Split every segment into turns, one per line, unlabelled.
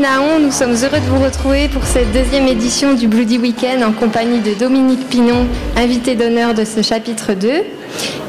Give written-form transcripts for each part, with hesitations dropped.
Naon, nous sommes heureux de vous retrouver pour cette deuxième édition du Bloody Weekend en compagnie de Dominique Pinon, invité d'honneur de ce chapitre 2.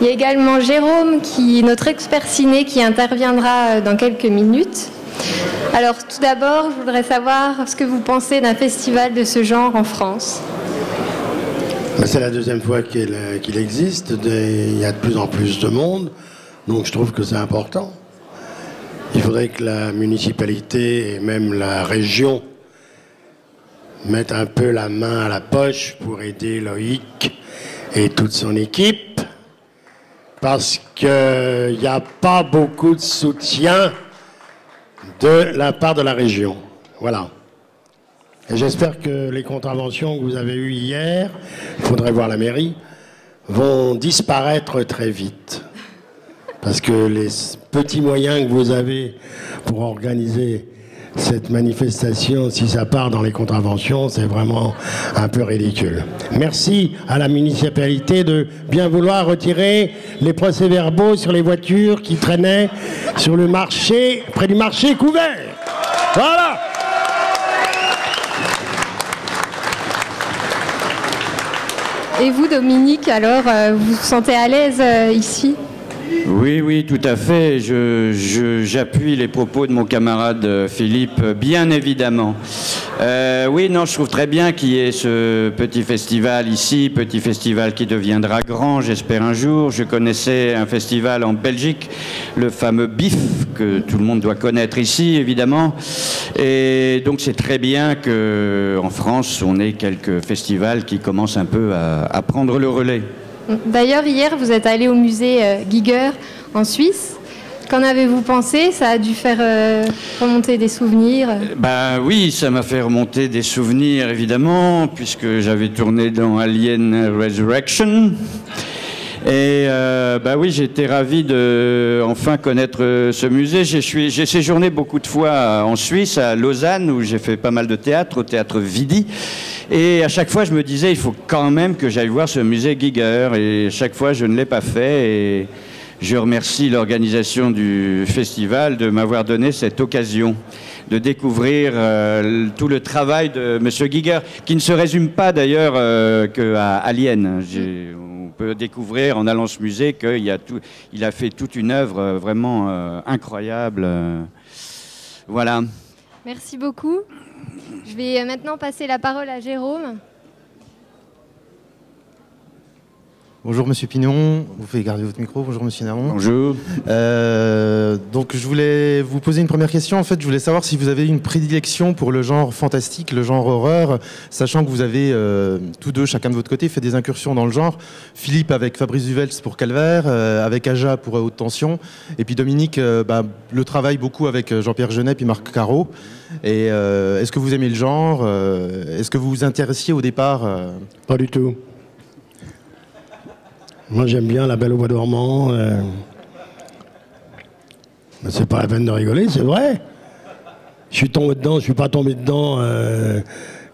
Il y a également Jérôme, notre expert ciné, qui interviendra dans quelques minutes. Alors tout d'abord, je voudrais savoir ce que vous pensez d'un festival de ce genre en France.
C'est la deuxième fois qu'il existe. Il y a de plus en plus de monde, donc je trouve que c'est important. Il faudrait que la municipalité et même la région mettent un peu la main à la poche pour aider Loïc et toute son équipe, parce qu'il n'y a pas beaucoup de soutien de la part de la région. Voilà. Et j'espère que les contraventions que vous avez eues hier, il faudrait voir la mairie, vont disparaître très vite. Parce que les petits moyens que vous avez pour organiser cette manifestation, si ça part dans les contraventions, c'est vraiment un peu ridicule. Merci à la municipalité de bien vouloir retirer les procès-verbaux sur les voitures qui traînaient sur le marché, près du marché couvert. Voilà.
Et vous, Dominique, alors, vous vous sentez à l'aise ici ?
Oui, tout à fait. J'appuie les propos de mon camarade Philippe, bien évidemment. Oui, non, je trouve très bien qu'il y ait ce petit festival ici, petit festival qui deviendra grand, j'espère un jour. Je connaissais un festival en Belgique, le fameux BIF, que tout le monde doit connaître ici, évidemment. Et donc c'est très bien qu'en France, on ait quelques festivals qui commencent un peu à prendre le relais.
D'ailleurs, hier, vous êtes allé au musée Giger en Suisse. Qu'en avez-vous pensé? Ça a dû faire remonter des souvenirs?
Oui, ça m'a fait remonter des souvenirs, évidemment, puisque j'avais tourné dans Alien Resurrection. Et oui, j'étais ravi de enfin connaître ce musée. J'ai séjourné beaucoup de fois en Suisse, à Lausanne, où j'ai fait pas mal de théâtre, au théâtre Vidi. Et à chaque fois, je me disais, il faut quand même que j'aille voir ce musée Giger. Et chaque fois, je ne l'ai pas fait. Et je remercie l'organisation du festival de m'avoir donné cette occasion de découvrir tout le travail de M. Giger, qui ne se résume pas d'ailleurs qu'à Alien. On peut découvrir en allant à ce musée qu'il a fait toute une œuvre vraiment incroyable. Voilà.
Merci beaucoup. Je vais maintenant passer la parole à Jérôme.
Bonjour Monsieur Pinon, vous pouvez garder votre micro. Bonjour Monsieur Naon.
Bonjour.
Donc je voulais vous poser une première question. En fait, je voulais savoir si vous avez une prédilection pour le genre fantastique, le genre horreur, sachant que vous avez tous deux, chacun de votre côté, fait des incursions dans le genre. Philippe avec Fabrice Duvels pour Calvaire, avec Aja pour Haute Tension, et puis Dominique le travaille beaucoup avec Jean-Pierre Jeunet puis Marc Caro. Et est-ce que vous aimez le genre? Est-ce que vous vous intéressiez au départ
Pas du tout. Moi, j'aime bien La Belle au bois dormant. Mais c'est pas la peine de rigoler, c'est vrai. Je suis tombé dedans, je suis pas tombé dedans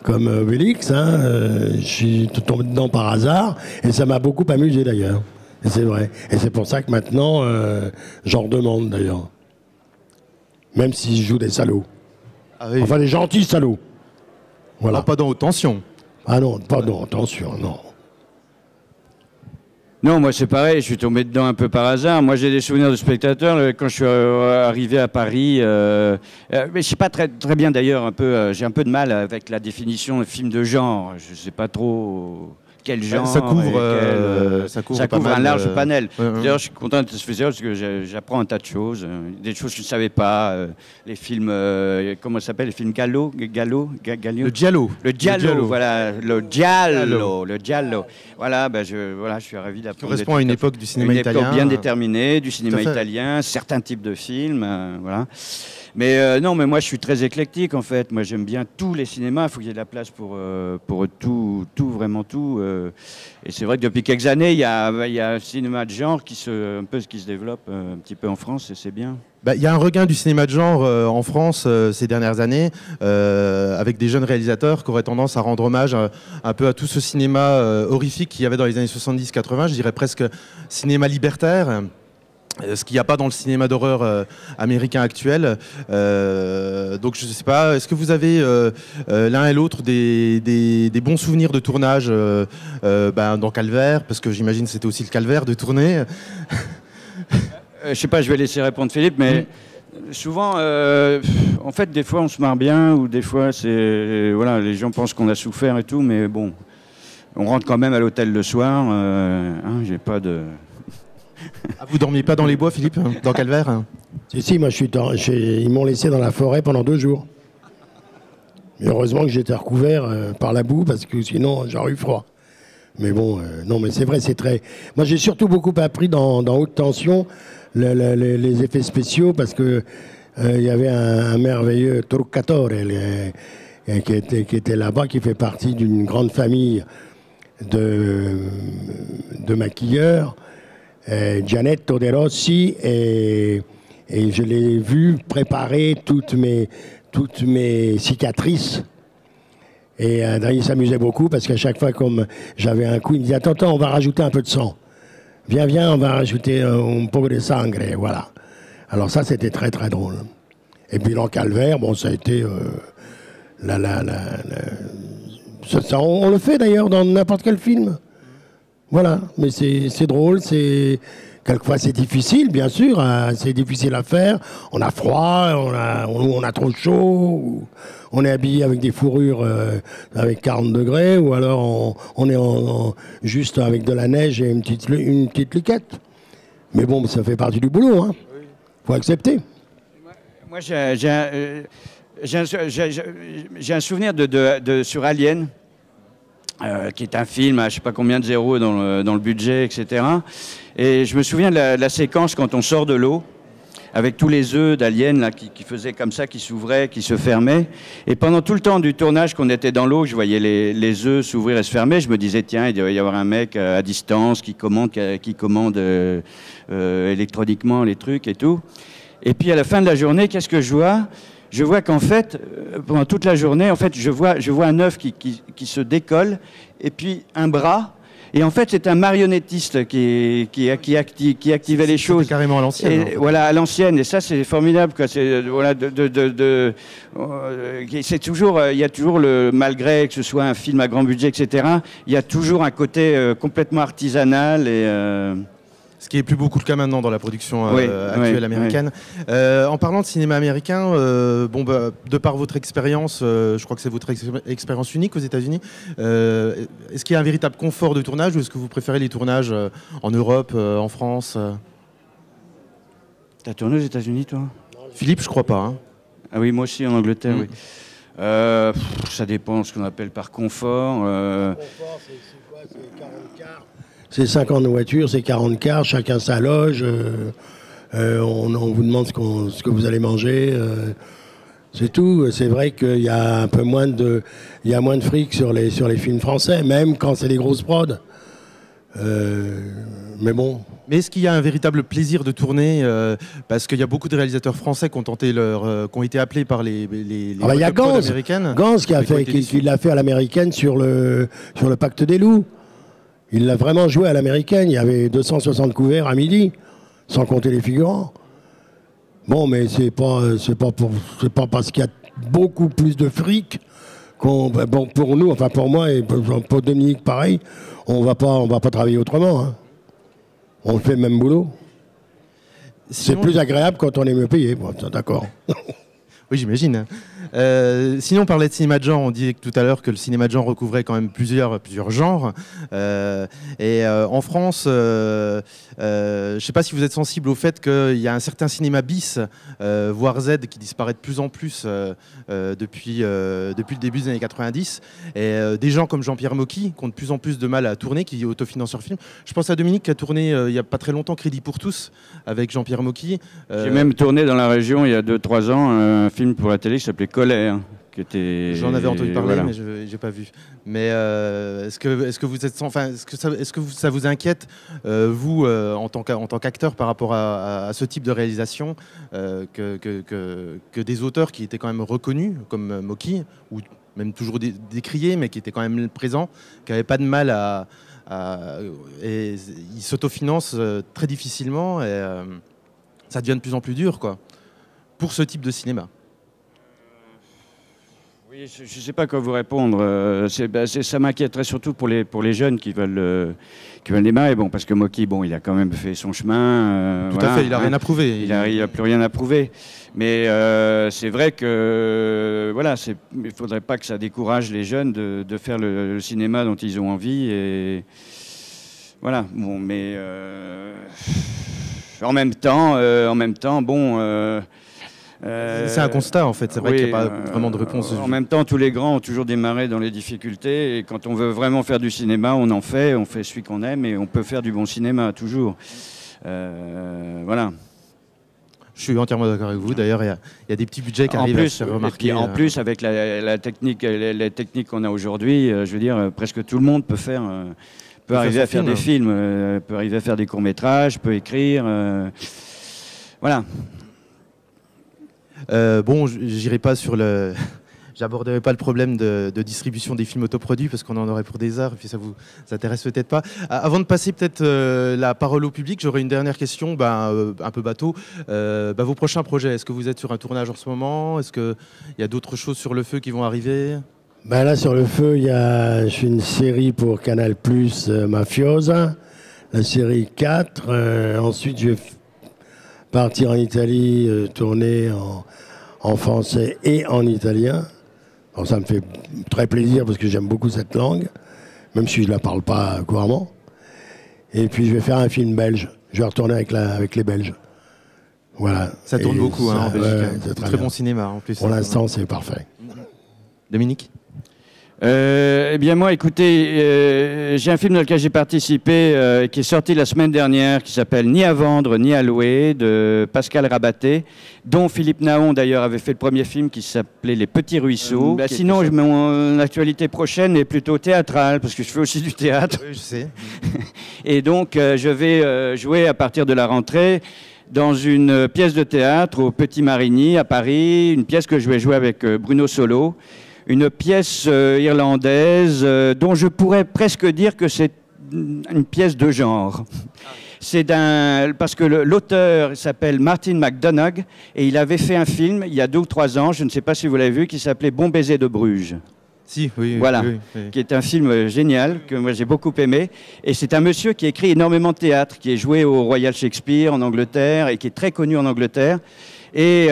comme Obélix. Je suis tombé dedans par hasard et ça m'a beaucoup amusé d'ailleurs. Et c'est vrai. Et c'est pour ça que maintenant, j'en redemande d'ailleurs. Même si je joue des salauds.
Ah oui.
Enfin, des gentils salauds. Voilà.
Ah, pas dans Haute Tension.
Ah non, pas dans Haute Tension, non.
Non, moi c'est pareil, je suis tombé dedans un peu par hasard. Moi j'ai des souvenirs de spectateurs quand je suis arrivé à Paris. Mais je sais pas très bien d'ailleurs, j'ai un peu de mal avec la définition de film de genre. Je sais pas trop quel genre.
Ça couvre
un large panel.
D'ailleurs,
je suis content de ce festival parce que j'apprends un tas de choses, des choses que je ne savais pas. Les films, comment ça s'appelle, les films Gallo.
Le Giallo.
Le Giallo, voilà, le Giallo. Voilà, je suis ravi d'apprendre.
Qui correspond à une époque du cinéma italien.
Une époque bien déterminée, du cinéma italien, certains types de films, voilà. Mais non, mais moi je suis très éclectique en fait. Moi j'aime bien tous les cinémas. Il faut qu'il y ait de la place pour tout, vraiment tout. Et c'est vrai que depuis quelques années, il y a un cinéma de genre qui se développe un petit peu en France et c'est bien.
Il y a un regain du cinéma de genre en France ces dernières années, avec des jeunes réalisateurs qui auraient tendance à rendre hommage un peu à tout ce cinéma horrifique qu'il y avait dans les années 70-80, je dirais presque cinéma libertaire. ce qu'il n'y a pas dans le cinéma d'horreur américain actuel. Donc je ne sais pas, est-ce que vous avez l'un et l'autre des bons souvenirs de tournage dans Calvaire, parce que j'imagine que c'était aussi le calvaire de tourner.
Je sais pas, je vais laisser répondre Philippe, mais souvent, en fait, des fois on se marre bien, ou des fois c'est, voilà, les gens pensent qu'on a souffert et tout, mais bon, on rentre quand même à l'hôtel le soir. J'ai pas de.
Ah, vous dormiez pas dans les bois, Philippe, dans Calvaire?
Si, moi ils m'ont laissé dans la forêt pendant 2 jours. Mais heureusement que j'étais recouvert par la boue, parce que sinon j'aurais eu froid. Mais bon, non, mais c'est vrai, c'est très. Moi, j'ai surtout beaucoup appris dans Haute Tension les effets spéciaux, parce que il y avait un merveilleux truccatore qui était là-bas, qui fait partie d'une grande famille de maquilleurs, Gianetto De Rossi, et je l'ai vu préparer toutes mes cicatrices. Et il s'amusait beaucoup, parce qu'à chaque fois, comme j'avais un coup, il me disait attends, on va rajouter un peu de sang. Viens, on va rajouter un peu de sangre. Et voilà. Alors ça, c'était très très drôle. Et puis dans Calvaire, bon, ça a été ça, on le fait d'ailleurs dans n'importe quel film. Voilà, mais c'est drôle, quelquefois c'est difficile, bien sûr, c'est difficile à faire. On a froid, on a trop chaud, on est habillé avec des fourrures avec 40 degrés, ou alors on est juste avec de la neige et une petite liquette. Mais bon, ça fait partie du boulot, hein. Faut accepter.
Moi, j'ai un souvenir sur Alien. Qui est un film à je sais pas combien de zéros dans le budget, etc. Et je me souviens de la séquence quand on sort de l'eau, avec tous les œufs d'Alien là, qui faisaient comme ça, qui s'ouvraient, qui se fermaient. Et pendant tout le temps du tournage qu'on était dans l'eau, je voyais les œufs s'ouvrir et se fermer. Je me disais, tiens, il doit y avoir un mec à distance qui commande électroniquement les trucs et tout. Et puis à la fin de la journée, qu'est-ce que je vois ? Je vois qu'en fait, pendant toute la journée, en fait, je vois un œuf qui se décolle, et puis un bras. Et en fait, c'est un marionnettiste qui activait les choses.
C'est carrément à l'ancienne.
Voilà, à l'ancienne. Et ça, c'est formidable, quoi. C'est voilà, c'est toujours, il y a toujours malgré que ce soit un film à grand budget, etc. Il y a toujours un côté complètement artisanal et.
Ce qui est plus beaucoup le cas maintenant dans la production actuelle américaine. Oui. En parlant de cinéma américain, de par votre expérience, je crois que c'est votre expérience unique aux États-Unis, est-ce qu'il y a un véritable confort de tournage, ou est-ce que vous préférez les tournages en Europe, en France?
T'as tourné aux États-Unis, toi?
Philippe, je crois pas. Hein.
Ah oui, moi aussi en Angleterre, oui. Ça dépend de ce qu'on appelle par confort.
Confort, c'est quoi? C'est 40 quarts. C'est 50 voitures, c'est 40 cars, chacun sa loge. On vous demande ce que vous allez manger. C'est tout. C'est vrai qu'il y a un peu moins de fric sur les films français, même quand c'est des grosses prods. Mais bon.
Mais est-ce qu'il y a un véritable plaisir de tourner parce qu'il y a beaucoup de réalisateurs français qui ont tenté qui ont été appelés par les
il y a Gans qui l'a fait à l'américaine sur le Pacte des loups. Il l'a vraiment joué à l'américaine. Il y avait 260 couverts à midi, sans compter les figurants. Bon, mais c'est pas parce qu'il y a beaucoup plus de fric pour nous, enfin pour moi et pour Dominique pareil, on va pas travailler autrement. Hein. On fait le même boulot. C'est plus agréable quand on est mieux payé. Bon, d'accord.
Oui, j'imagine. Sinon, on parlait de cinéma de genre. On disait tout à l'heure que le cinéma de genre recouvrait quand même plusieurs genres. En France, je ne sais pas si vous êtes sensible au fait qu'il y a un certain cinéma bis, voire Z, qui disparaît de plus en plus depuis le début des années 90. Et des gens comme Jean-Pierre Mocky qui ont de plus en plus de mal à tourner, qui autofinancent leur film. Je pense à Dominique qui a tourné il n'y a pas très longtemps Crédit pour tous avec Jean-Pierre Mocky.
J'ai même tourné dans la région il y a 2-3 ans un film pour la télé qui s'appelait Colère.
J'en avais entendu parler, voilà. Mais je n'ai pas vu. Mais est-ce que vous êtes, enfin, est-ce que ça vous inquiète, vous, en tant qu'acteur, par rapport à ce type de réalisation, que des auteurs qui étaient quand même reconnus, comme Mocky, ou même toujours décriés, mais qui étaient quand même présents, qui n'avaient pas de mal et ils s'autofinancent très difficilement. ça devient de plus en plus dur, quoi, pour ce type de cinéma.
Oui, je ne sais pas quoi vous répondre. Ça m'inquiéterait surtout pour les jeunes qui veulent démarrer. Bon, parce que Moki, bon, il a quand même fait son chemin.
Tout à fait, il n'a rien à prouver.
Il n'a plus rien à prouver. Mais c'est vrai que voilà, il ne faudrait pas que ça décourage les jeunes de faire le cinéma dont ils ont envie. Et voilà. Bon, mais en même temps, bon.
C'est un constat en fait, c'est vrai qu'il n'y a pas vraiment de réponse.
En même temps, tous les grands ont toujours démarré dans les difficultés et quand on veut vraiment faire du cinéma, on fait celui qu'on aime et on peut faire du bon cinéma, toujours. Voilà.
Je suis entièrement d'accord avec vous, d'ailleurs il y a des petits budgets qui arrivent à se faire remarquer.
En plus, avec la technique qu'on a aujourd'hui, je veux dire, presque tout le monde peut arriver à faire des films, peut arriver à faire des courts-métrages, peut écrire. Voilà.
Bon, j'irai pas sur le... J'aborderai pas le problème de distribution des films autoproduits parce qu'on en aurait pour des heures et puis ça vous intéresse peut-être pas. Avant de passer peut-être la parole au public, j'aurais une dernière question, un peu bateau. Vos prochains projets, est-ce que vous êtes sur un tournage en ce moment? Est-ce qu'il y a d'autres choses sur le feu qui vont arriver?
Là, sur le feu, je fais une série pour Canal+, Mafiosa, la série 4. Ensuite, je vais partir en Italie, tourner en français et en italien. Alors, ça me fait très plaisir parce que j'aime beaucoup cette langue, même si je ne la parle pas couramment. Et puis je vais faire un film belge. Je vais retourner avec les Belges. Voilà.
Ça tourne beaucoup en Belgique.
C'est
très bon cinéma en plus.
Pour l'instant, c'est parfait.
Dominique?
Eh bien moi, écoutez, j'ai un film dans lequel j'ai participé qui est sorti la semaine dernière, qui s'appelle Ni à vendre, ni à louer, de Pascal Rabaté, dont Philippe Naon d'ailleurs avait fait le premier film qui s'appelait Les Petits Ruisseaux. Sinon, mon actualité prochaine est plutôt théâtrale, parce que je fais aussi du théâtre.
Oui, je sais.
Et donc, je vais jouer à partir de la rentrée dans une pièce de théâtre au Petit Marigny, à Paris, une pièce que je vais jouer avec Bruno Solo. Une pièce irlandaise dont je pourrais presque dire que c'est une pièce de genre. Parce que l'auteur s'appelle Martin McDonagh et il avait fait un film il y a 2 ou 3 ans, je ne sais pas si vous l'avez vu, qui s'appelait Bon baiser de Bruges.
Si, oui.
Voilà,
oui.
Qui est un film génial que moi j'ai beaucoup aimé. Et c'est un monsieur qui écrit énormément de théâtre, qui est joué au Royal Shakespeare en Angleterre et qui est très connu en Angleterre. Et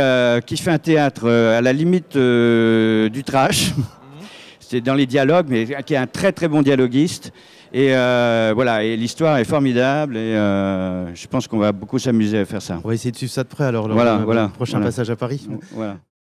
qui fait un théâtre à la limite du trash. C'est dans les dialogues, mais qui est un très très bon dialoguiste. Et voilà, et l'histoire est formidable et je pense qu'on va beaucoup s'amuser à faire ça.
On va essayer de suivre ça de près alors,
voilà,
le prochain passage à Paris.
Voilà.